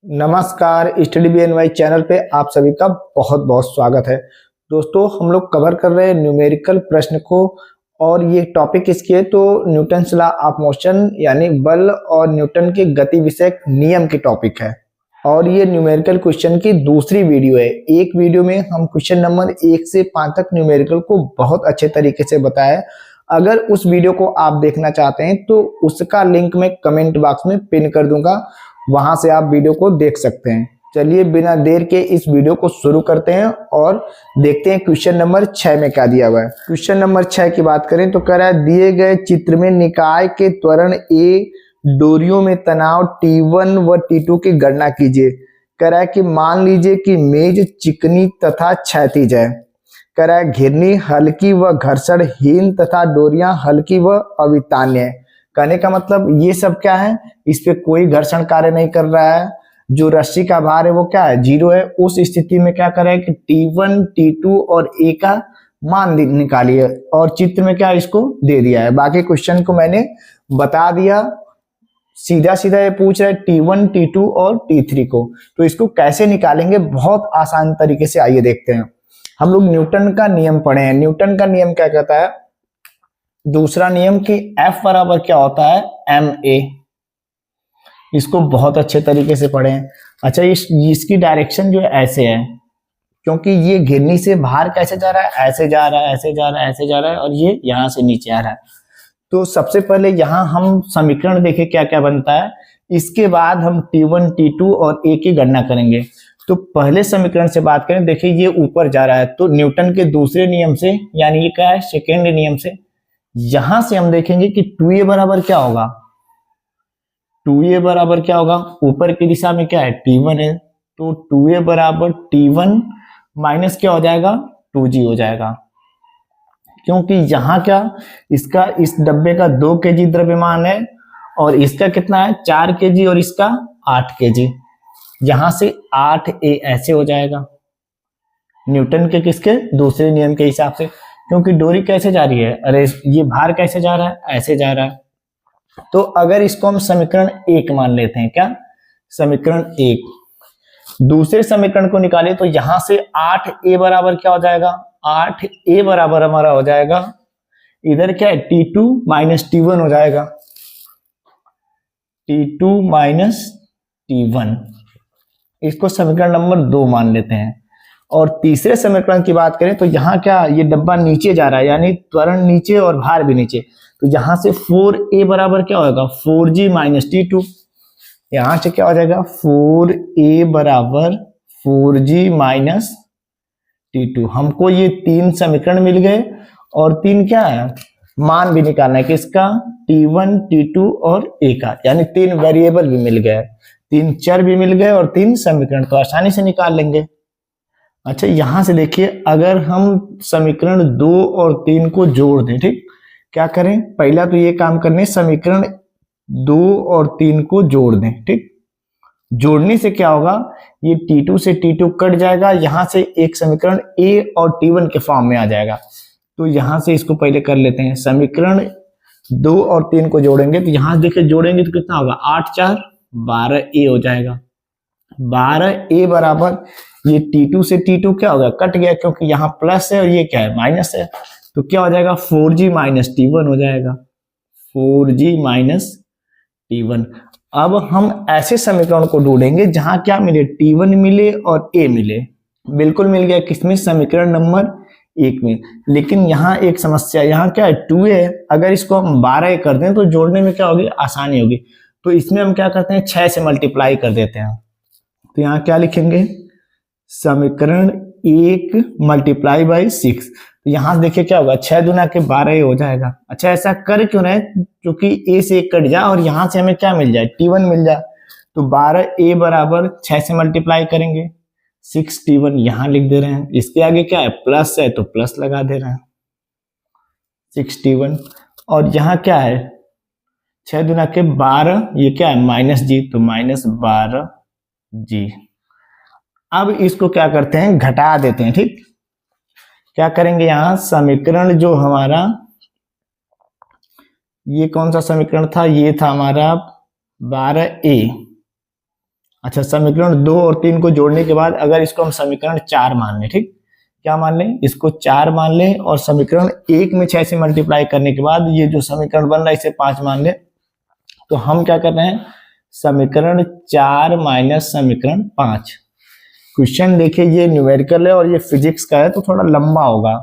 नमस्कार, study BNY channel पे आप सभी का बहुत बहुत स्वागत है। दोस्तों, हम लोग कवर कर रहे हैं न्यूमेरिकल प्रश्न को और ये टॉपिक किसकी है तो न्यूटन्स लॉ ऑफ मोशन यानी बल और न्यूटन के गति विषयक नियम की टॉपिक है। और ये न्यूमेरिकल क्वेश्चन की दूसरी वीडियो है। एक वीडियो में हम क्वेश्चन नंबर 1 से 5 तक न्यूमेरिकल को बहुत अच्छे तरीके से बताया। अगर उस वीडियो को आप देखना चाहते हैं तो उसका लिंक मैं कमेंट बॉक्स में पिन कर दूंगा, वहां से आप वीडियो को देख सकते हैं। चलिए बिना देर के इस वीडियो को शुरू करते हैं और देखते हैं क्वेश्चन नंबर 6 में क्या दिया हुआ है। क्वेश्चन नंबर 6 की बात करें तो कह रहा है दिए गए चित्र में निकाय के त्वरण ए डोरियों में तनाव T1 व T2 की गणना कीजिए। कह रहा है कि मान लीजिए कि मेज चिकनी तथा क्षैतिज है। कह रहा है घिरनी हल्की व घर्षणहीन तथा डोरियां हल्की व अवितान्य है। कहने का मतलब ये सब क्या है, इस पे कोई घर्षण कार्य नहीं कर रहा है। जो रस्सी का भार है वो क्या है, 0 है। उस स्थिति में क्या करें कि T1, T2 और A का मान निकालिए और चित्र में क्या इसको दे दिया है। बाकी क्वेश्चन को मैंने बता दिया। सीधा सीधा ये पूछ रहा है T1, T2 और T3 को, तो इसको कैसे निकालेंगे बहुत आसान तरीके से। आइए देखते हैं। हम लोग न्यूटन का नियम पढ़े हैं। न्यूटन का नियम क्या कहता है, दूसरा नियम कि F बराबर क्या होता है, ma। इसको बहुत अच्छे तरीके से पढ़े हैं। अच्छा, इसकी डायरेक्शन जो है ऐसे है, क्योंकि ये घिरनी से बाहर कैसे जा रहा है, ऐसे जा रहा है, ऐसे जा रहा है, ऐसे जा रहा है, और ये यहां से नीचे आ रहा है। तो सबसे पहले यहां हम समीकरण देखें क्या क्या बनता है, इसके बाद हम T1, T2 और A की गणना करेंगे। तो पहले समीकरण से बात करें, देखिए ये ऊपर जा रहा है, तो न्यूटन के दूसरे नियम से, यानी ये क्या है, सेकेंड नियम से, यहां से हम देखेंगे कि 2A बराबर क्या होगा। 2A बराबर क्या होगा, ऊपर की दिशा में क्या है, T1 है, तो 2A बराबर T1 माइनस क्या हो जाएगा, 2G हो जाएगा। क्योंकि यहाँ क्या, इसका इस डब्बे का 2 kg द्रव्यमान है और इसका कितना है, 4 kg और इसका 8 kg। यहां से 8A ऐसे हो जाएगा न्यूटन के किसके, दूसरे नियम के हिसाब से। क्योंकि डोरी कैसे जा रही है, अरे ये भार कैसे जा रहा है, ऐसे जा रहा है। तो अगर इसको हम समीकरण 1 मान लेते हैं, क्या समीकरण 1, दूसरे समीकरण को निकाले तो यहां से 8A बराबर क्या हो जाएगा, 8A बराबर हमारा हो जाएगा, इधर क्या है, T2 माइनस T1 हो जाएगा, T2 माइनस T1। इसको समीकरण नंबर 2 मान लेते हैं। और तीसरे समीकरण की बात करें तो यहाँ क्या, ये डब्बा नीचे जा रहा है, यानी त्वरण नीचे और भार भी नीचे, तो यहां से 4A बराबर क्या होगा, 4G माइनस T2। यहां से क्या हो जाएगा, 4A बराबर 4G माइनस T2। हमको ये 3 समीकरण मिल गए और 3 क्या है, मान भी निकालना है किसका, T1, T2 और A का, यानी 3 वेरिएबल भी मिल गए, 3 चर भी मिल गए और 3 समीकरण, तो आसानी से निकाल लेंगे। अच्छा, यहां से देखिए, अगर हम समीकरण 2 और 3 को जोड़ दें, ठीक, क्या करें, पहला तो ये काम करने, समीकरण 2 और 3 को जोड़ दें, ठीक। जोड़ने से क्या होगा, ये T2 से T2 कट जाएगा, यहां से एक समीकरण A और T1 के फॉर्म में आ जाएगा। तो यहां से इसको पहले कर लेते हैं, समीकरण 2 और 3 को जोड़ेंगे तो यहां देखिए जोड़ेंगे तो कितना होगा, 8 4 12A हो जाएगा। 12A बराबर ये T2 से T2 क्या होगा, कट गया, क्योंकि यहाँ प्लस है और ये क्या है, माइनस है, तो क्या हो जाएगा, 4G माइनस T1 हो जाएगा, 4G माइनस T1। अब हम ऐसे समीकरण को ढूंढेंगे जहां क्या मिले, T1 मिले और A मिले। बिल्कुल मिल गया, किसमें, समीकरण नंबर 1 में। लेकिन यहाँ एक समस्या, यहाँ क्या है, 2A, अगर इसको हम 12A कर दें तो जोड़ने में क्या होगी, आसानी होगी। तो इसमें हम क्या करते हैं, 6 से मल्टीप्लाई कर देते हैं। तो यहाँ क्या लिखेंगे, समीकरण 1 मल्टीप्लाई बाई 6। तो यहां देखिए क्या होगा, 6 दूना के 12 हो जाएगा। अच्छा, ऐसा कर क्यों रहे, क्योंकि A से 1 कट जाए और यहां से हमें क्या मिल जाए, T1 मिल जाए। तो 12A बराबर 6 से मल्टीप्लाई करेंगे, 6 T1 यहां लिख दे रहे हैं। इसके आगे क्या है, प्लस है तो प्लस लगा दे रहे हैं, 6 T1। और यहाँ क्या है, 6 दूना के 12, ये क्या है, माइनस G, तो माइनस 12G। अब इसको क्या करते हैं, घटा देते हैं, ठीक। क्या करेंगे, यहां समीकरण जो हमारा, ये कौन सा समीकरण था, ये था हमारा 12A। अच्छा, समीकरण 2 और 3 को जोड़ने के बाद अगर इसको हम समीकरण 4 मान लें, ठीक, क्या मान लें, इसको 4 मान लें और समीकरण 1 में 6 से मल्टीप्लाई करने के बाद ये जो समीकरण बन रहा है इसे 5 मान लें, तो हम क्या कर रहे हैं, समीकरण 4 माइनस समीकरण 5। क्वेश्चन देखिए ये न्यूमेरिकल है और ये फिजिक्स का है तो थोड़ा लंबा होगा,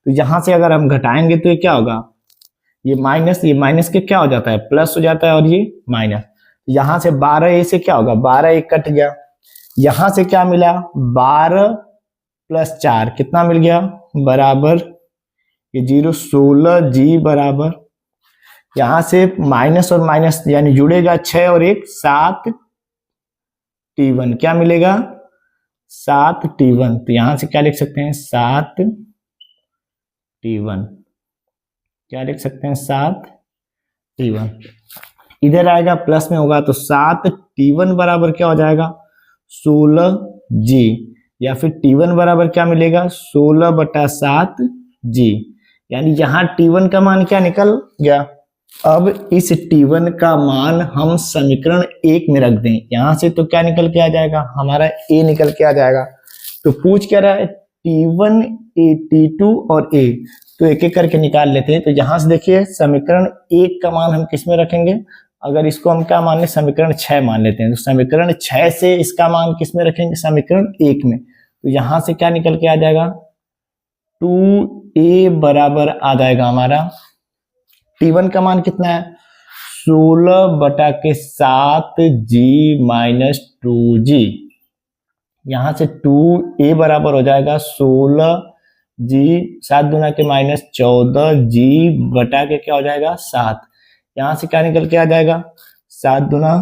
तो यहां से अगर हम घटाएंगे तो ये क्या होगा, ये माइनस के क्या हो जाता है, प्लस हो जाता है और ये माइनस। यहां से 12a से क्या होगा, 12a कट गया, यहां से क्या मिला, 12 प्लस 4 कितना मिल गया, बराबर ये 0, 16g बराबर, यहां से माइनस और माइनस यानी जुड़ेगा 6 और 1 7t1, क्या मिलेगा 7t1, तो यहां से क्या लिख सकते हैं 7t1, क्या लिख सकते हैं 7t1, इधर आएगा प्लस में होगा तो 7t1 बराबर क्या हो जाएगा 16g, या फिर t1 बराबर क्या मिलेगा 16/7g, यानी यहाँ t1 का मान क्या निकल गया। अब इस t1 का मान हम समीकरण 1 में रख दें, यहां से तो क्या निकल के आ जाएगा, हमारा a निकल के आ जाएगा। तो पूछ क्या रहा है, t1 t2 और a, तो एक एक करके निकाल लेते हैं। तो यहां से देखिए समीकरण 1 का मान हम किस में रखेंगे, अगर इसको हम क्या मान लें, समीकरण 6 मान लेते हैं, तो समीकरण 6 से इसका मान किस में रखेंगे, समीकरण 1 में, तो यहां से क्या निकल के आ जाएगा 2a बराबर आ जाएगा हमारा, t1 का मान कितना है 16/7g माइनस 2g, यहां से 2a बराबर हो जाएगा 16g, 7 दूना के माइनस 14g बटा के क्या हो जाएगा 7, यहां से क्या निकल के आ जाएगा 7 दूना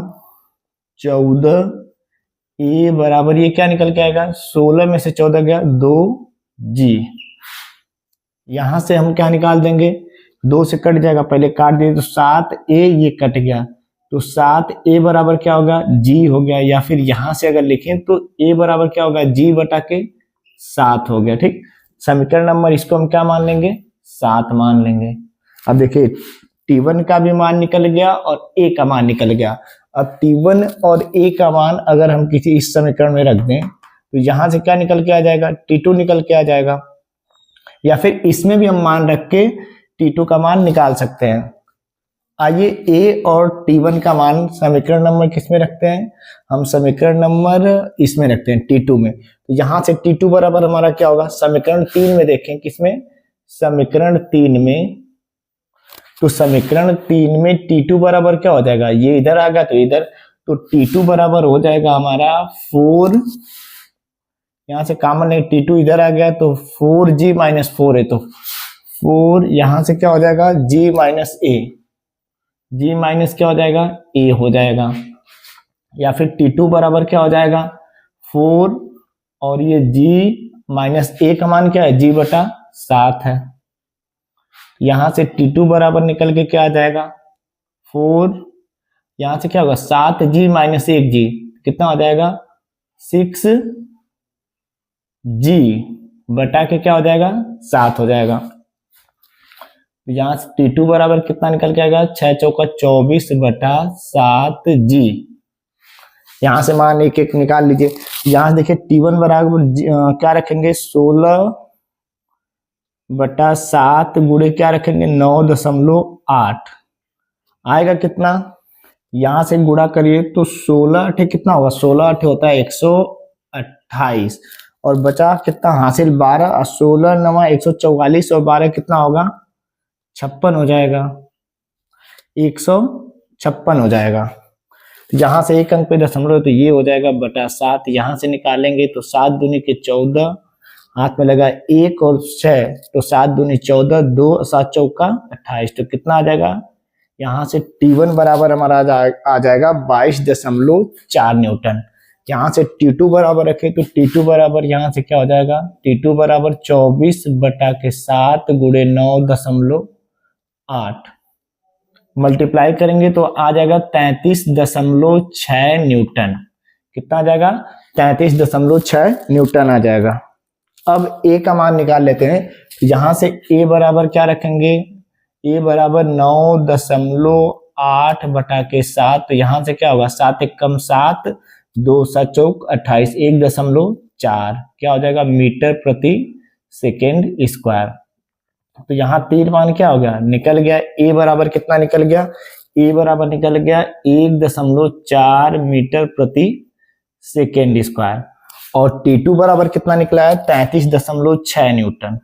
14, a बराबर ये क्या निकल के आएगा 16 में से 14 गया 2g, यहां से हम क्या निकाल देंगे 2 से कट जाएगा, पहले काट दिए तो 7a ये कट गया, तो 7a बराबर क्या होगा g हो गया, या फिर यहां से अगर लिखें तो a बराबर क्या होगा g बटा के 7 हो गया। ठीक, समीकरण नंबर इसको हम क्या मान लेंगे 7 मान लेंगे। अब देखिए t1 का भी मान निकल गया और a का मान निकल गया। अब t1 और a का मान अगर हम किसी इस समीकरण में रख दें तो यहां से क्या निकल के आ जाएगा t2 निकल के आ जाएगा, या फिर इसमें भी हम मान रख के t2 का मान निकाल सकते हैं। आइए a और t1 का मान समीकरण नंबर किस में रखते हैं, हम समीकरण नंबर इसमें रखते हैं t2 में, तो यहां से t2 बराबर हमारा क्या होगा, समीकरण 3 में देखें किसमें, समीकरण 3 में, तो समीकरण 3 में t2 बराबर क्या हो जाएगा, ये इधर आ गया तो इधर, तो t2 बराबर हो जाएगा हमारा 4, यहां से कॉमन ले t2 इधर आ गया तो 4g माइनस 4 है, तो 4 यहां से क्या हो जाएगा g minus a, g minus क्या हो जाएगा a हो जाएगा, या फिर t2 बराबर क्या हो जाएगा 4 और ये g माइनस a का मान क्या है g बटा 7 है, यहां से t2 बराबर निकल के क्या आ जाएगा 4, यहां से क्या होगा 7g माइनस 1g कितना हो जाएगा 6g बटा के क्या हो जाएगा 7 हो जाएगा, यहां से t2 बराबर कितना निकल के आएगा 6 चौका 24 बटा 7g, यहां से मान एक एक निकाल लीजिए। यहां से देखिए t1 बराबर क्या रखेंगे 16 बटा 7 गुणे क्या रखेंगे 9.8 आएगा कितना, यहां से गुणा करिए तो 16 अठे कितना होगा 16 अठे होता है 128 और बचा कितना हासिल 12 और 16 नवा 144 और 12 कितना होगा 56 हो जाएगा, 156 हो जाएगा। यहां से एक अंक पे दशमलव तो ये हो जाएगा बटा 7, यहां से निकालेंगे तो 7 दूनी के 14, हाथ में लगा 1 और 6 तो 7 दूनी 14, 2 7 चौका 28, तो कितना आ जाएगा, यहाँ से t1 बराबर हमारा आ जाएगा 22.4 न्यूटन। यहाँ से t2 बराबर रखे तो t2 बराबर यहाँ से क्या हो जाएगा t2 बराबर 24 बटा के 7 गुणे 9.8 मल्टीप्लाई करेंगे तो आ जाएगा 33.6 न्यूटन। कितना आ जाएगा 33.6 न्यूटन आ जाएगा। अब a का मान निकाल लेते हैं। यहां से a बराबर क्या रखेंगे, a बराबर 9.8 बटा के 7, तो यहां से क्या होगा 7 एकम 7 2 7 चौक 28, 1.4 क्या हो जाएगा मीटर प्रति सेकेंड स्क्वायर। तो यहाँ 3 मान क्या हो गया निकल गया। ए बराबर कितना निकल गया, ए बराबर निकल गया 1.4 मीटर प्रति सेकेंड स्क्वायर। और T2 बराबर कितना निकला है 33.6 न्यूटन,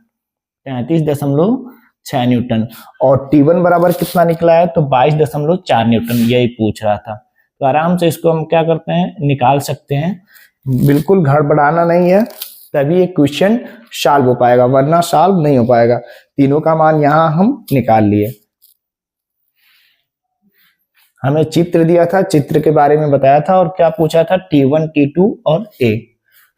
33.6 न्यूटन। और T1 बराबर कितना निकला है तो 22.4 न्यूटन, यही पूछ रहा था। तो आराम से इसको हम क्या करते हैं निकाल सकते हैं, बिल्कुल गड़बड़ाना नहीं है, तभी ये क्वेश्चन सॉल्व हो पाएगा, वरना सॉल्व नहीं हो पाएगा। तीनों का मान यहां हम निकाल लिए। हमें चित्र दिया था, चित्र के बारे में बताया था और क्या पूछा था T1 T2 और A।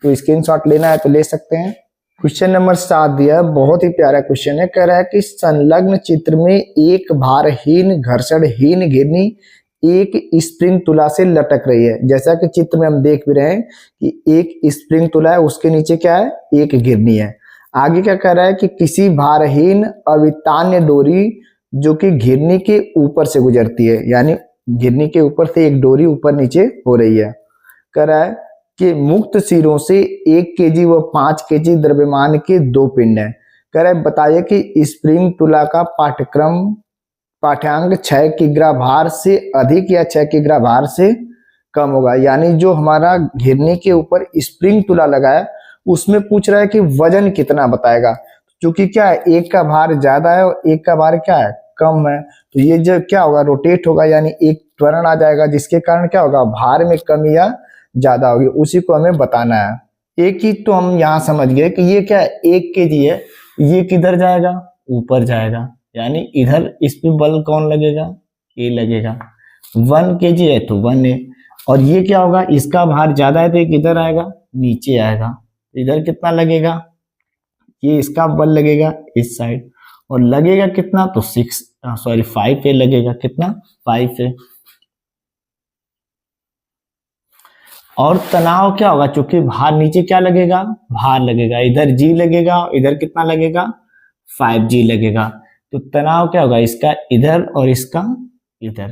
तो स्क्रीनशॉट लेना है तो ले सकते हैं। क्वेश्चन नंबर 7 दिया है, बहुत ही प्यारा क्वेश्चन है। कह रहा है कि संलग्न चित्र में एक भारहीन घर्षणहीन घिरनी एक स्प्रिंग तुला से लटक रही है। जैसा कि चित्र में हम देख भी रहे हैं कि एक स्प्रिंग तुला है, उसके नीचे क्या है एक घिरनी है। आगे क्या कह रहा है कि किसी भारहीन अवितान्य डोरी जो कि घिरनी के ऊपर से गुजरती है, यानी घिरनी के ऊपर से एक डोरी ऊपर नीचे हो रही है। कह रहा है कि मुक्त सिरों से 1 केजी व 5 केजी द्रव्यमान के 2 पिंड हैं। कह रहा है बताइए कि स्प्रिंग तुला का पाठ्यांक 6 किग्रा भार से अधिक या 6 किग्रा भार से कम होगा। यानी जो हमारा घिरनी के ऊपर स्प्रिंग तुला लगा है उसमें पूछ रहा है कि वजन कितना बताएगा। क्योंकि क्या है एक का भार ज्यादा है और एक का भार क्या है कम है, तो ये जो क्या होगा रोटेट होगा, यानी एक त्वरण आ जाएगा जिसके कारण क्या होगा भार में कमी या ज्यादा होगी, उसी को हमें बताना है। एक ही तो हम यहाँ समझ गए कि ये क्या है 1 केजी है, ये किधर जाएगा ऊपर जाएगा, यानी इधर इस पे बल कौन लगेगा ए लगेगा। 1 केजी है तो 1 है, और ये क्या होगा इसका भार ज्यादा है तो ये किधर आएगा नीचे आएगा। इधर कितना लगेगा, ये इसका बल लगेगा इस साइड, और लगेगा कितना तो 5 पे लगेगा, कितना 5 है। और तनाव क्या होगा, चूंकि भार नीचे क्या लगेगा भार लगेगा, इधर जी लगेगा, इधर कितना लगेगा 5G लगेगा। तो तनाव क्या होगा इसका इधर और इसका इधर,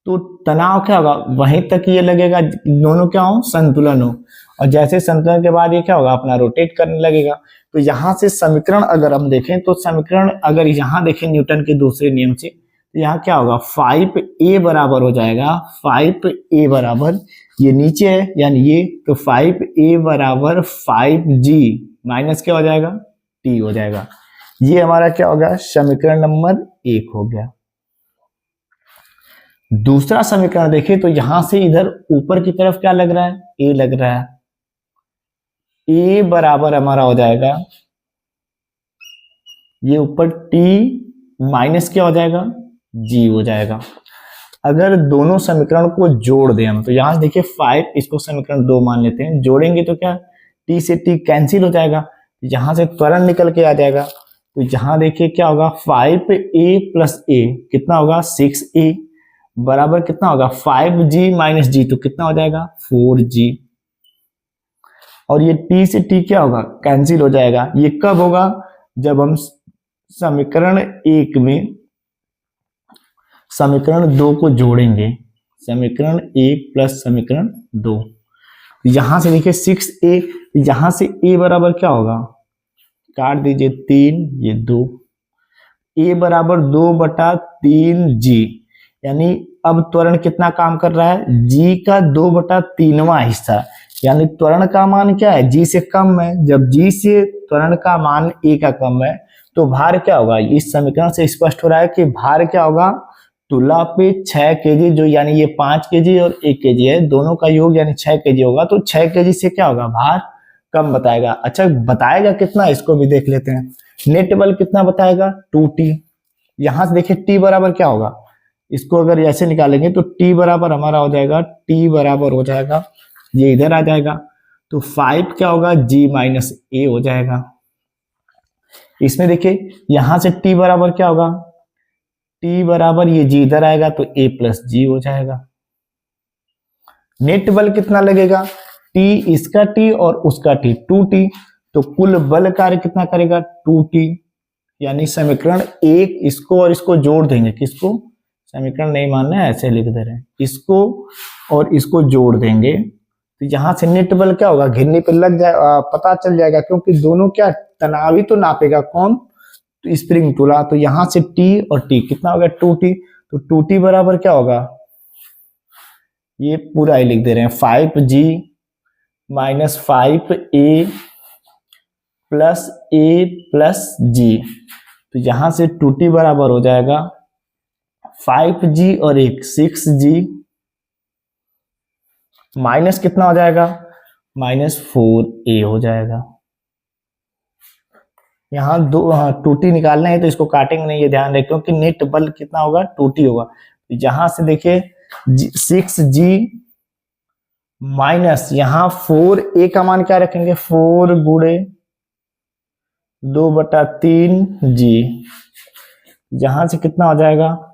तो तनाव क्या होगा वहीं तक ये लगेगा, दोनों क्या हो संतुलन हो, और जैसे संतुलन के बाद ये क्या होगा अपना रोटेट करने लगेगा। तो यहां से समीकरण अगर हम देखें तो समीकरण अगर यहां देखें न्यूटन के दूसरे नियम से, तो यहाँ क्या होगा 5A बराबर हो जाएगा 5A बराबर, ये नीचे है यानी ये, तो 5A बराबर 5G माइनस क्या हो जाएगा T हो जाएगा। ये हमारा क्या होगा समीकरण नंबर 1 हो गया। दूसरा समीकरण देखें तो यहां से इधर ऊपर की तरफ क्या लग रहा है A लग रहा है, A बराबर हमारा हो जाएगा ये ऊपर T माइनस क्या हो जाएगा G हो जाएगा। अगर दोनों समीकरण को जोड़ दें हम, तो यहां से देखिए 5, इसको समीकरण 2 मान लेते हैं, जोड़ेंगे तो क्या T से T कैंसिल हो जाएगा, यहां से त्वरण निकल के आ जाएगा। तो यहां देखिए क्या होगा 5A प्लस A कितना होगा 6A बराबर कितना होगा 5G माइनस G, तो कितना हो जाएगा 4G। और ये T से T क्या होगा कैंसिल हो जाएगा। ये कब होगा जब हम समीकरण 1 में समीकरण 2 को जोड़ेंगे, समीकरण 1 प्लस समीकरण 2। यहां से देखिए 6A, यहां से A बराबर क्या होगा काट दीजिए 3, ये 2, A बराबर 2/3G, यानी अब त्वरण कितना काम कर रहा है G का 2/3वां हिस्सा, यानी त्वरण का मान क्या है G से कम है। जब G से त्वरण का मान A का कम है तो भार क्या होगा, इस समीकरण से स्पष्ट हो रहा है कि भार क्या होगा तुला पे 6 केजी, जो यानी ये 5 केजी और 1 केजी है, दोनों का योग यानी 6 केजी होगा, तो 6 केजी से क्या होगा भार कम बताएगा। अच्छा बताएगा कितना इसको भी देख लेते हैं, नेट बल कितना बताएगा 2T। यहां से देखिए T बराबर क्या होगा, इसको अगर ऐसे निकालेंगे तो T बराबर हमारा हो जाएगा, T बराबर हो जाएगा ये इधर आ जाएगा, तो 5 क्या होगा G माइनस A हो जाएगा। इसमें देखिए यहां से T बराबर क्या होगा, T बराबर ये G इधर आएगा तो A प्लस G हो जाएगा। नेट बल कितना लगेगा T, इसका T और उसका T 2T, तो कुल बल कार्य कितना करेगा 2T। यानी समीकरण 1 इसको और इसको जोड़ देंगे, किसको समीकरण नहीं मानना है ऐसे लिख दे रहे हैं, इसको और इसको जोड़ देंगे तो यहाँ से नेट बल क्या होगा, घिरने पे लग जाए, पता चल जाएगा, क्योंकि दोनों क्या तनाव ही तो नापेगा कौन, तो स्प्रिंग तुला। तो यहाँ से टी और टी कितना हो गया 2t, तो 2t बराबर क्या होगा, ये पूरा ही लिख दे रहे हैं 5g minus 5a plus a plus g। तो यहां से 2t बराबर हो जाएगा 5g और 6g माइनस कितना हो जाएगा, माइनस 4a हो जाएगा। यहाँ 2t निकालना है तो इसको काटेंगे नहीं, ये ध्यान रखें, क्योंकि नेट बल कितना होगा 2t होगा। तो यहां से देखिए 6g माइनस यहाँ 4a का मान क्या रखेंगे, 4 गुणे 2/3g, यहां से कितना हो जाएगा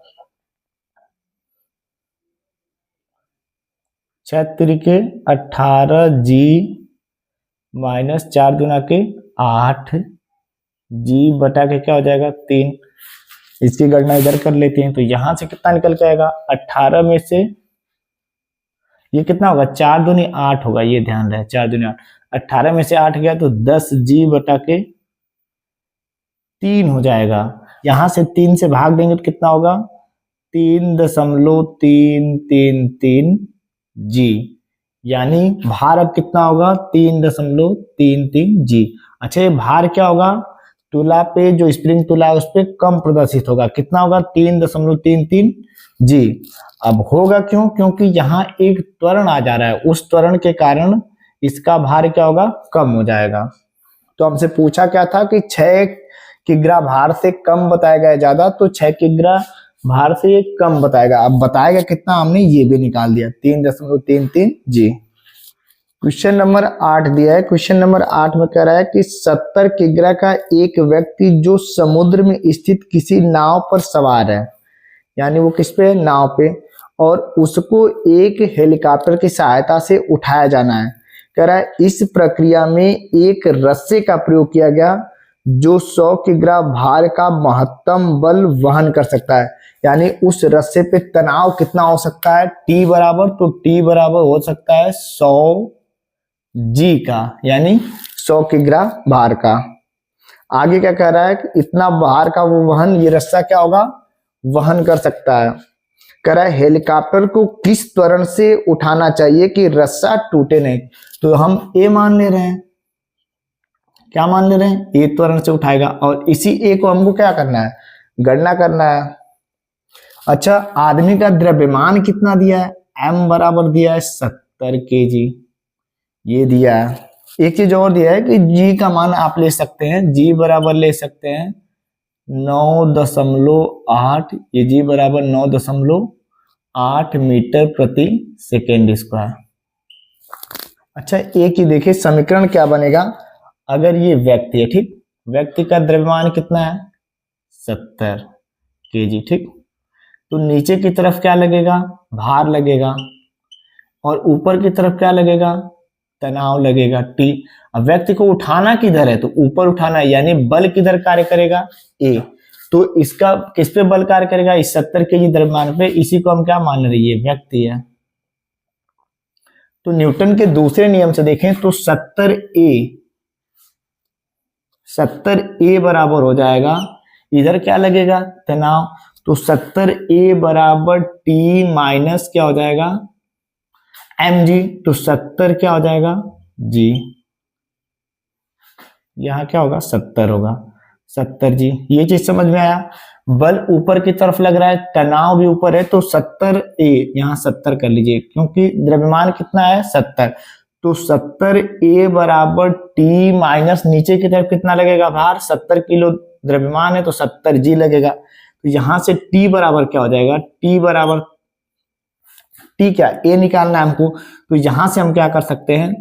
6 तिरिके 18g माइनस 4 दूना के 8g बटा के क्या हो जाएगा 3। इसकी गणना इधर कर लेते हैं, तो यहां से कितना निकल के आएगा 18 में से ये कितना होगा 4 दूनी 8 होगा, ये ध्यान रहे 4 दूनी 8, 18 में से 8 गया तो 10g बटा के 3 हो जाएगा। यहां से 3 से भाग देंगे तो कितना होगा 3.333g, यानी भार अब कितना होगा 3.33g। अच्छा ये भार क्या होगा, तुला पे जो स्प्रिंग तुला है उस पे कम प्रदर्शित होगा, कितना होगा 3.33g। अब होगा क्यों, क्योंकि यहाँ एक त्वरण आ जा रहा है, उस त्वरण के कारण इसका भार क्या होगा कम हो जाएगा। तो हमसे पूछा क्या था कि 6 किग्रा भार से कम बताया गया ज्यादा, तो 6 किग्रा भार से ये कम बताएगा। अब बताएगा कितना, हमने ये भी निकाल दिया 3.33g। क्वेश्चन नंबर 8 दिया है। क्वेश्चन नंबर 8 में कह रहा है कि 70 किग्रा का एक व्यक्ति जो समुद्र में स्थित किसी नाव पर सवार है, यानी वो किस पे, नाव पे, और उसको एक हेलीकॉप्टर की सहायता से उठाया जाना है। कह रहा है इस प्रक्रिया में एक रस्से का प्रयोग किया गया जो 100 किग्रा भार का महत्तम बल वहन कर सकता है, यानी उस रस्से पे तनाव कितना हो सकता है T बराबर, तो T बराबर हो सकता है 100g का, यानी 100 किग्रा भार का। आगे क्या कह रहा है कि इतना भार का वो वहन, ये रस्सा क्या होगा वहन कर सकता है। कह रहा है हेलीकॉप्टर को किस त्वरण से उठाना चाहिए कि रस्सा टूटे नहीं, तो हम ए मान ले रहे हैं, क्या मान ले रहे हैं, ए त्वरण से उठाएगा, और इसी ए को हमको क्या करना है, गणना करना है। अच्छा आदमी का द्रव्यमान कितना दिया है, m बराबर दिया है 70 kg, ये दिया है। एक चीज और दिया है कि g का मान आप ले सकते हैं, g बराबर ले सकते हैं 9.8, ये g बराबर 9.8 मीटर प्रति सेकेंड स्क्वायर। अच्छा एक ही देखिए समीकरण क्या बनेगा, अगर ये व्यक्ति है, ठीक, व्यक्ति का द्रव्यमान कितना है 70 kg, ठीक, तो नीचे की तरफ क्या लगेगा, भार लगेगा, और ऊपर की तरफ क्या लगेगा, तनाव लगेगा T। अब व्यक्ति को उठाना किधर है, तो ऊपर उठाना है, यानी बल किधर कार्य करेगा, A। तो इसका किस पे बल कार्य करेगा, इस 70 kg द्रव्यमान पे, इसी को हम क्या मान रहे हैं, व्यक्ति है। तो न्यूटन के दूसरे नियम से देखें तो 70A बराबर हो जाएगा, इधर क्या लगेगा तनाव, तो 70A बराबर T माइनस क्या हो जाएगा mg, तो 70 क्या हो जाएगा g, यहां क्या होगा 70 होगा, 70g। ये चीज समझ में आया। बल ऊपर की तरफ लग रहा है, तनाव भी ऊपर है, तो 70A यहाँ 70 कर लीजिए, क्योंकि द्रव्यमान कितना है 70, तो 70A बराबर T माइनस नीचे की तरफ कितना लगेगा भार, 70 किलो द्रव्यमान है तो 70g लगेगा। तो यहां से T बराबर क्या हो जाएगा, T बराबर T क्या A निकालना है हमको, तो यहां से हम क्या कर सकते हैं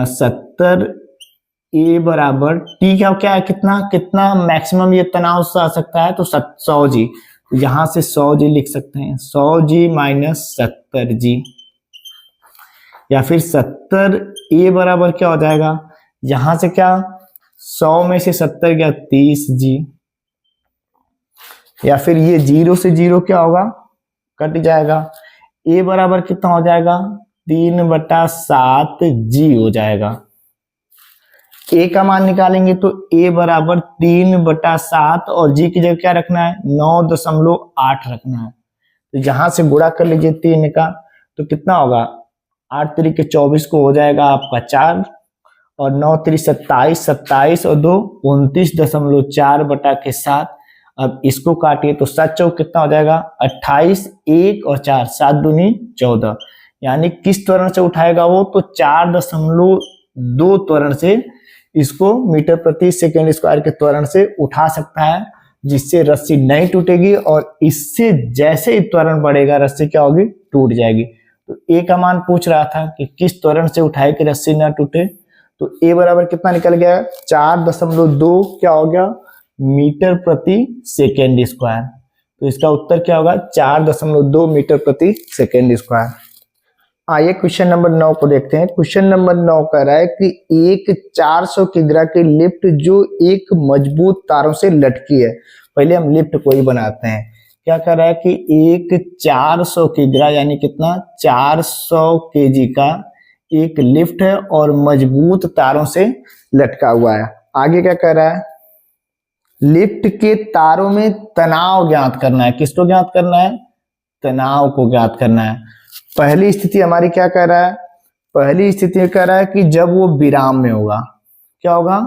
70A बराबर T क्या है, कितना मैक्सिमम ये तनाव से आ सकता है, तो 100g, तो यहां से 100g लिख सकते हैं, 100g माइनस 70g, या फिर 70A बराबर क्या हो जाएगा, यहां से क्या 100 में से 70 गया 30g, या फिर ये 0 से 0 क्या होगा कट जाएगा, ए बराबर कितना हो जाएगा 3/7 जी हो जाएगा। ए का मान निकालेंगे तो ए बराबर 3/7 और जी की जगह क्या रखना है 9.8 रखना है। तो यहां से गुणा कर लीजिए 3 का, तो कितना होगा 8 3 24 को हो जाएगा आपका 4 और 9 3 27, 27 और 2 29.4/7। अब इसको काटिए तो 7 चौक कितना हो जाएगा 28, 1 और 4, 7 दूनी 14। यानी किस त्वरण से उठाएगा वो, तो 4.2 त्वरण से इसको मीटर प्रति सेकेंड स्क्वायर के त्वरण से उठा सकता है, जिससे रस्सी नहीं टूटेगी और इससे जैसे ही त्वरण बढ़ेगा रस्सी क्या होगी टूट जाएगी। तो ए का मान पूछ रहा था कि किस त्वरण से उठाए कि रस्सी ना टूटे, तो ए बराबर कितना निकल गया 4.2 क्या हो गया मीटर प्रति सेकेंड स्क्वायर। तो इसका उत्तर क्या होगा 4.2 मीटर प्रति सेकेंड स्क्वायर। आइए क्वेश्चन नंबर 9 को देखते हैं। क्वेश्चन नंबर 9 कह रहा है कि एक 400 किग्रा की लिफ्ट जो एक मजबूत तारों से लटकी है। पहले हम लिफ्ट को ही बनाते हैं। क्या कह रहा है कि एक 400 किग्रा यानी कितना 400 केजी का एक लिफ्ट है और मजबूत तारों से लटका हुआ है। आगे क्या कह रहा है, लिफ्ट के तारों में तनाव ज्ञात करना है। किसको ज्ञात करना है, तनाव को ज्ञात करना है। पहली स्थिति हमारी क्या कह रहा है, पहली स्थिति कह रहा है कि जब वो विराम में होगा, क्या होगा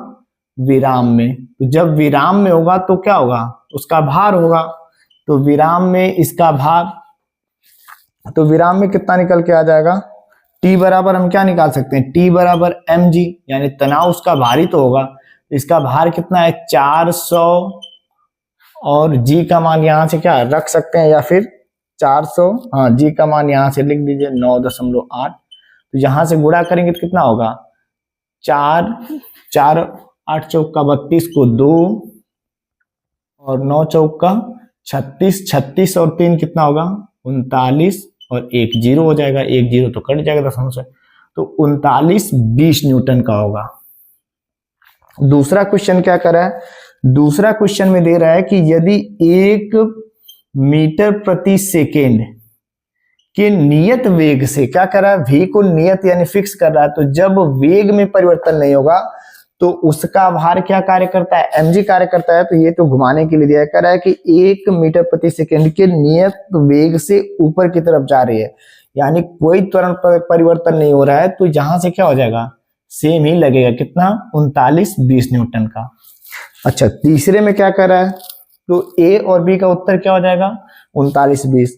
विराम में। तो जब विराम में होगा तो क्या होगा उसका भार होगा। तो विराम में इसका भार, तो विराम में कितना निकल के आ जाएगा T बराबर हम क्या निकाल सकते हैं T बराबर mg, यानी तनाव उसका भारी तो होगा। इसका भार कितना है 400 और g का मान यहां से क्या रख सकते हैं या फिर 400, हाँ जी का मान यहां से लिख दीजिए 9.8। तो यहां से गुणा करेंगे तो कितना होगा 4 4 8 चौक का 32 को 2 और 9 चौक का 36, 36 और 3 कितना होगा 39 और 1 0 हो जाएगा, 1 0 तो कट जाएगा दशमलव से, तो 39 20 न्यूटन का होगा। दूसरा क्वेश्चन क्या कर रहा है, दूसरा क्वेश्चन में दे रहा है कि यदि 1 मीटर प्रति सेकेंड के नियत वेग से, क्या कर रहा है v को नियत यानी फिक्स कर रहा है, तो जब वेग में परिवर्तन नहीं होगा तो उसका भार क्या कार्य करता है mg कार्य करता है। तो ये तो घुमाने के लिए दिया कर रहा है कि 1 मीटर प्रति सेकेंड के नियत वेग से ऊपर की तरफ जा रही है, यानी कोई त्वरण परिवर्तन नहीं हो रहा है, तो यहां से क्या हो जाएगा सेम ही लगेगा, कितना 39 20 न्यूटन का। अच्छा तीसरे में क्या कर रहा है, तो ए और बी का उत्तर क्या हो जाएगा 39 20,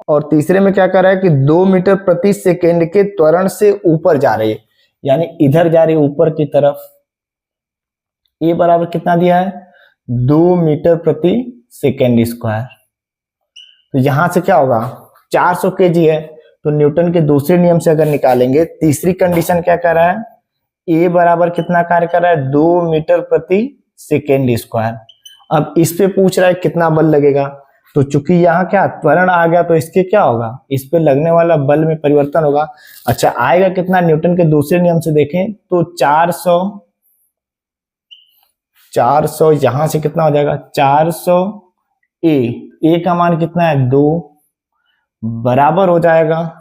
और तीसरे में क्या कर रहा है कि 2 मीटर प्रति सेकेंड के त्वरण से ऊपर जा रही है, यानी इधर जा रही है ऊपर की तरफ। ए बराबर कितना दिया है 2 मीटर प्रति सेकेंड स्क्वायर। तो यहां से क्या होगा 400 केजी है, तो न्यूटन के दूसरे नियम से अगर निकालेंगे, तीसरी कंडीशन क्या कर रहा है ए बराबर कितना कार्य कर रहा है 2 मीटर प्रति सेकेंड स्क्वायर। अब इस पे पूछ रहा है कितना बल लगेगा, तो चूंकि यहाँ क्या त्वरण आ गया तो इसके क्या होगा इस पे लगने वाला बल में परिवर्तन होगा। अच्छा आएगा कितना, न्यूटन के दूसरे नियम से देखें तो 400 यहां से कितना हो जाएगा 400 ए का मान कितना है 2 बराबर हो जाएगा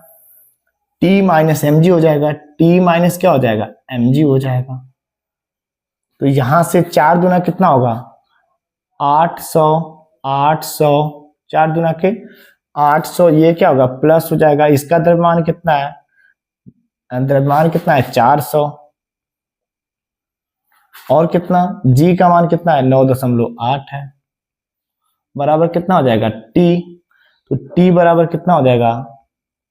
T माइनस mg हो जाएगा, T माइनस क्या हो जाएगा mg हो जाएगा। तो यहां से 4 दुना कितना होगा 800 800, 4 दुना के 800, ये क्या होगा प्लस हो जाएगा। इसका द्रव्यमान कितना है, द्रव्यमान कितना है 400 और कितना g का मान कितना है 9.8 है, बराबर कितना हो जाएगा T। तो T बराबर कितना हो जाएगा,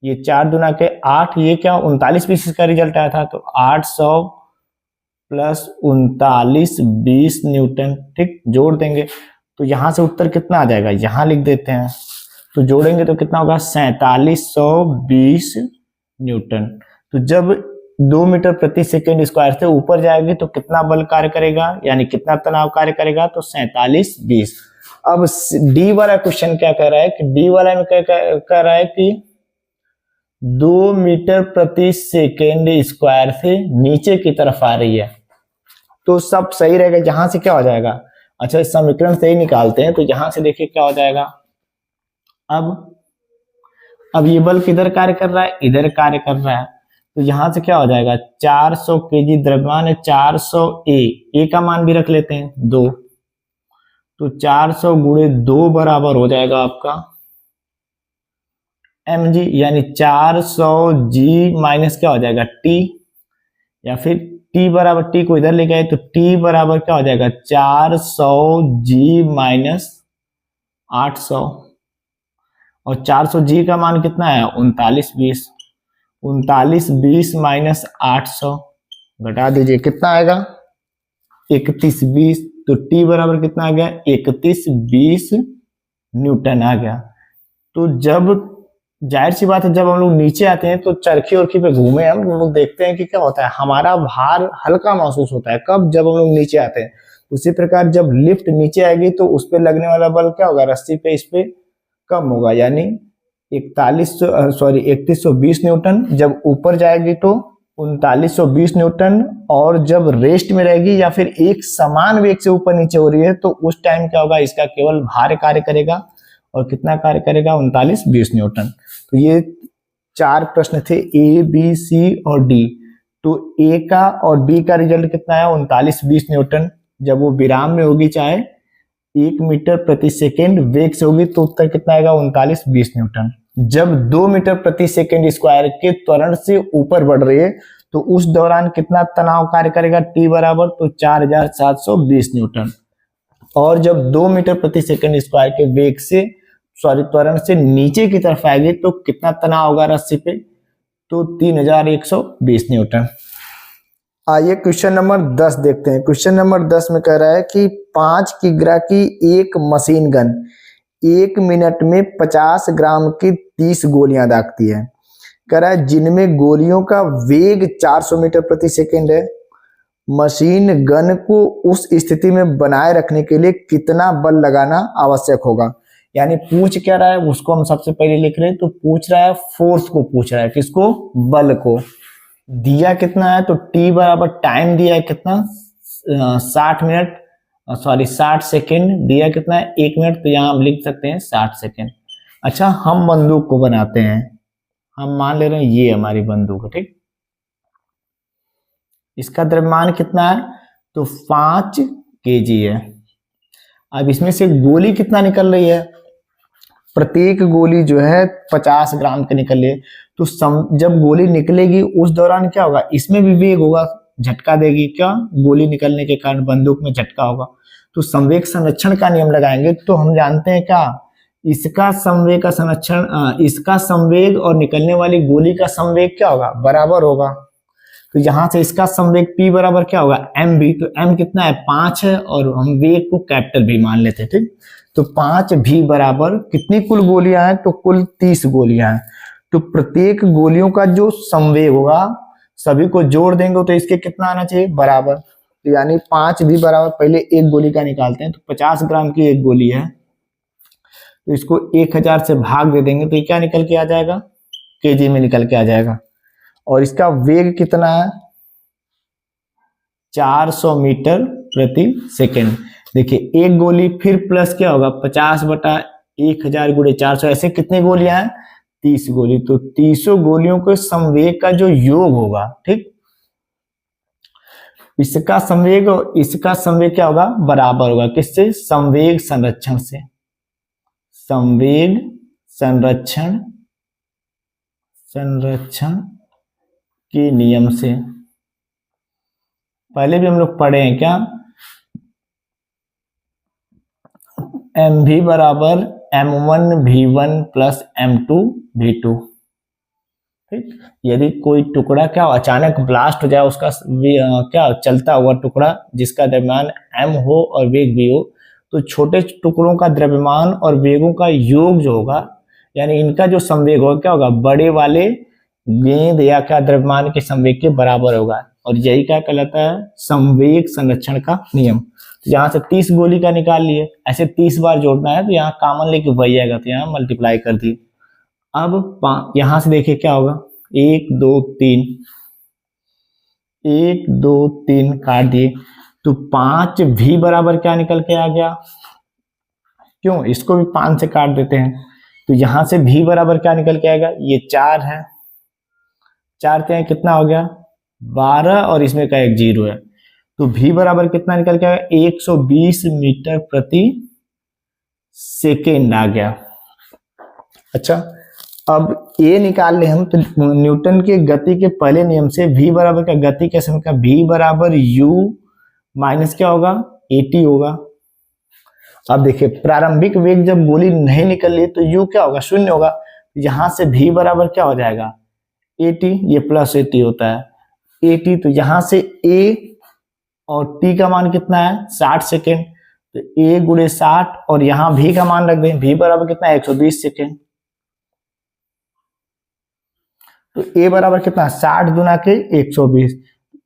ये 4 दुना के 8, ये क्या 39 20 का रिजल्ट आया था, तो 800 प्लस 39 20 न्यूटन, ठीक जोड़ देंगे तो यहां से उत्तर कितना आ जाएगा, यहां लिख देते हैं, तो जोड़ेंगे तो कितना होगा 4720 न्यूटन। तो जब 2 मीटर प्रति सेकेंड स्क्वायर से ऊपर जाएगी तो कितना बल कार्य करेगा, यानी कितना तनाव कार्य करेगा, तो 47 20। अब डी वाला क्वेश्चन क्या कह रहा है कि डी वाला में क्या कह रहा है कि 2 मीटर प्रति सेकेंड स्क्वायर से नीचे की तरफ आ रही है, तो सब सही रहेगा। यहां से क्या हो जाएगा, अच्छा इस समीकरण से ही निकालते हैं, तो यहां से देखिए क्या हो जाएगा। अब अब ये बल किधर कार्य कर रहा है, इधर कार्य कर रहा है, तो यहां से क्या हो जाएगा 400 केजी द्रव्यमान है, 400 ए का मान भी रख लेते हैं 2, तो 400 गुणे 2 बराबर हो जाएगा आपका mg, यानी 400 g माइनस क्या हो जाएगा t, या फिर t बराबर, t को इधर लेके आए तो t बराबर क्या हो जाएगा 400 g माइनस 800, और 400 g का मान कितना है 3920, 3920 माइनस 800 घटा दीजिए, कितना आएगा 3120, तो t बराबर कितना आ गया 3120 न्यूटन आ गया। तो जब जाहिर सी बात है जब हम लोग नीचे आते हैं तो चरखी उरखी पे घूमे हम लोग देखते हैं कि क्या होता है, हमारा भार हल्का महसूस होता है, कब, जब हम लोग नीचे आते हैं। उसी प्रकार जब लिफ्ट नीचे आएगी तो उस पे लगने वाला बल क्या होगा, रस्सी पे इस पे कम होगा, यानी 3120 न्यूटन, जब ऊपर जाएगी तो 3920 न्यूटन, और जब रेस्ट में रहेगी या फिर एक समान वेग से ऊपर नीचे हो रही है तो उस टाइम क्या होगा, इसका केवल भार कार्य करेगा, और कितना कार्य करेगा 3920 न्यूटन। तो ये 4 प्रश्न थे, ए बी सी और डी। तो ए का और बी का रिजल्ट कितना है 3920 न्यूटन, जब वो विराम में होगी चाहे 1 मीटर प्रति सेकेंड वेग से होगी तो उत्तर कितना आएगा 3920 न्यूटन। जब 2 मीटर प्रति सेकेंड स्क्वायर के त्वरण से ऊपर बढ़ रही है तो उस दौरान कितना तनाव कार्य करेगा, टी बराबर तो 4720 न्यूटन, और जब 2 मीटर प्रति सेकेंड स्क्वायर के वेग से त्वरण से नीचे की तरफ आएगी तो कितना तनाव होगा रस्सी पे, तो 3120 न्यूटन। आइए क्वेश्चन नंबर 10 देखते हैं। क्वेश्चन नंबर 10 में कह रहा है कि 5 किग्रा की एक मशीन गन 1 मिनट में 50 ग्राम की 30 गोलियां दागती है। कह रहा है जिनमें गोलियों का वेग 400 मीटर प्रति सेकेंड है। मशीन गन को उस स्थिति में बनाए रखने के लिए कितना बल लगाना आवश्यक होगा। यानी पूछ क्या रहा है उसको हम सबसे पहले लिख रहे हैं, तो पूछ रहा है फोर्स को, पूछ रहा है किसको, बल को। दिया कितना है, तो t बराबर टाइम दिया है कितना 60 सेकेंड, दिया कितना है 1 मिनट, तो यहाँ हम लिख सकते हैं 60 सेकेंड। अच्छा, हम बंदूक को बनाते हैं, हम मान ले रहे हैं ये हमारी बंदूक है, ठीक। इसका द्रव्यमान कितना है, तो 5 kg है। अब इसमें से गोली कितना निकल रही है, प्रत्येक गोली जो है 50 ग्राम की निकल रही है। तो जब गोली निकलेगी उस दौरान क्या होगा, इसमें भी वेग होगा, झटका देगी, क्या, गोली निकलने के कारण बंदूक में झटका होगा। तो संवेग संरक्षण का नियम लगाएंगे तो हम जानते हैं क्या, इसका संवेग का संरक्षण, इसका संवेग और निकलने वाली गोली का संवेग क्या होगा, बराबर होगा। तो यहां से इसका संवेग p बराबर क्या होगा mv, तो m कितना है 5 है, और हम वेग को कैपिटल v मान लेते हैं, ठीक। तो 5v बराबर कितनी कुल गोलियां हैं, तो कुल 30 गोलियां हैं। तो प्रत्येक गोलियों का जो संवेग होगा सभी को जोड़ देंगे तो इसके कितना आना चाहिए, बराबर। तो यानी 5v बराबर, पहले एक गोली का निकालते हैं, तो 50 ग्राम की एक गोली है, तो इसको 1000 से भाग दे देंगे तो ये क्या निकल के आ जाएगा, केजी में निकल के आ जाएगा। और इसका वेग कितना है 400 मीटर प्रति सेकेंड। देखिए एक गोली, फिर प्लस क्या होगा 50 बटा 1000 गुणे 400, ऐसे कितनी गोलियां हैं 30 गोली। तो 30 गोलियों के संवेग का जो योग होगा, ठीक, इसका संवेग और इसका संवेग क्या होगा, बराबर होगा, किससे, संवेग संरक्षण से, संवेग संरक्षण के नियम से। पहले भी हम लोग पढ़े हैं क्या, mv बराबर m1 v1 plus m2 v2, ठीक। यदि कोई टुकड़ा क्या अचानक ब्लास्ट हो जाए, उसका क्या चलता हुआ टुकड़ा जिसका द्रव्यमान m हो और वेग v हो, तो छोटे टुकड़ों का द्रव्यमान और वेगों का योग जो होगा, यानी इनका जो संवेग होगा क्या होगा, बड़े वाले गेंद या क्या द्रव्यमान के संवेग के बराबर होगा। और यही क्या कहलाता है, संवेग संरक्षण का नियम। तो यहाँ से 30 गोली का निकाल लिए, ऐसे 30 बार जोड़ना है, तो यहाँ कॉमन लेके वही आएगा, तो यहाँ मल्टीप्लाई कर दिए। अब यहां से देखिए क्या होगा, 1 2 3, 1 2 3 काट दिए, तो 5v बराबर क्या निकल के आ गया, क्यों, इसको भी 5 से काट देते हैं, तो यहां से v बराबर क्या निकल के आएगा, ये 4 है, 4 से कितना हो गया 12 और इसमें का एक 0 है, तो v बराबर कितना निकल के आएगा 120 मीटर प्रति सेकेंड आ गया। अच्छा, अब ये निकाल ले हम, तो न्यूटन के गति के पहले नियम से v बराबर का गति के समय का v बराबर u माइनस क्या होगा 80 होगा। अब देखिए प्रारंभिक वेग जब गोली नहीं निकल रही तो u क्या होगा, शून्य होगा। यहां से v बराबर क्या हो जाएगा 80, ये प्लस 80 होता है 80, तो यहां से a और t का मान कितना है 60 सेकेंड, तो a गुणे 60 और यहाँ v का मान रख दें, v बराबर कितना है 120 सेकेंड, तो a बराबर कितना 60 गुना के 120,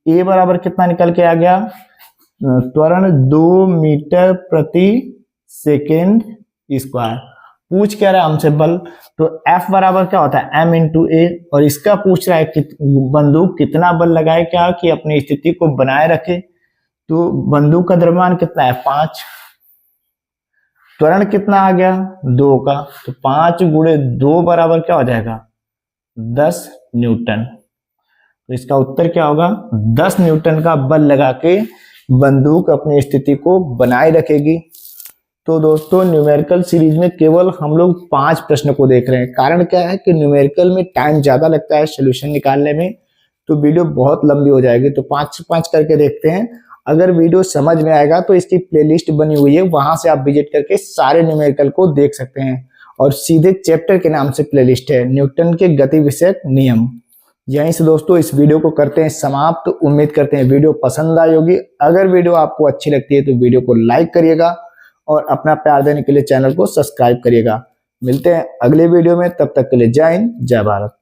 a बराबर कितना निकल के आ गया त्वरण 2 मीटर प्रति सेकेंड स्क्वायर। पूछ क्या रहा है हमसे बल, तो F बराबर क्या होता है m इंटू ए, और इसका पूछ रहा है कि बंदूक कितना बल लगाए क्या कि अपनी स्थिति को बनाए रखे, तो बंदूक का द्रव्यमान कितना है 5, त्वरण कितना आ गया 2 का, तो 5 गुणे 2 बराबर क्या हो जाएगा 10 न्यूटन। तो इसका उत्तर क्या होगा 10 न्यूटन का बल लगा के बंदूक अपनी स्थिति को बनाए रखेगी। तो दोस्तों न्यूमेरिकल सीरीज में केवल हम लोग 5 प्रश्न को देख रहे हैं, कारण क्या है कि न्यूमेरिकल में टाइम ज्यादा लगता है सोल्यूशन निकालने में, तो वीडियो बहुत लंबी हो जाएगी, तो 5-5 करके देखते हैं। अगर वीडियो समझ में आएगा तो इसकी प्लेलिस्ट बनी हुई है, वहां से आप विजिट करके सारे न्यूमेरिकल को देख सकते हैं, और सीधे चैप्टर के नाम से प्लेलिस्ट है न्यूटन के गति विषयक नियम। यहीं से दोस्तों इस वीडियो को करते हैं समाप्त। तो उम्मीद करते हैं वीडियो पसंद आई होगी। अगर वीडियो आपको अच्छी लगती है तो वीडियो को लाइक करिएगा और अपना प्यार देने के लिए चैनल को सब्सक्राइब करिएगा। मिलते हैं अगले वीडियो में, तब तक के लिए जय हिंद जय भारत।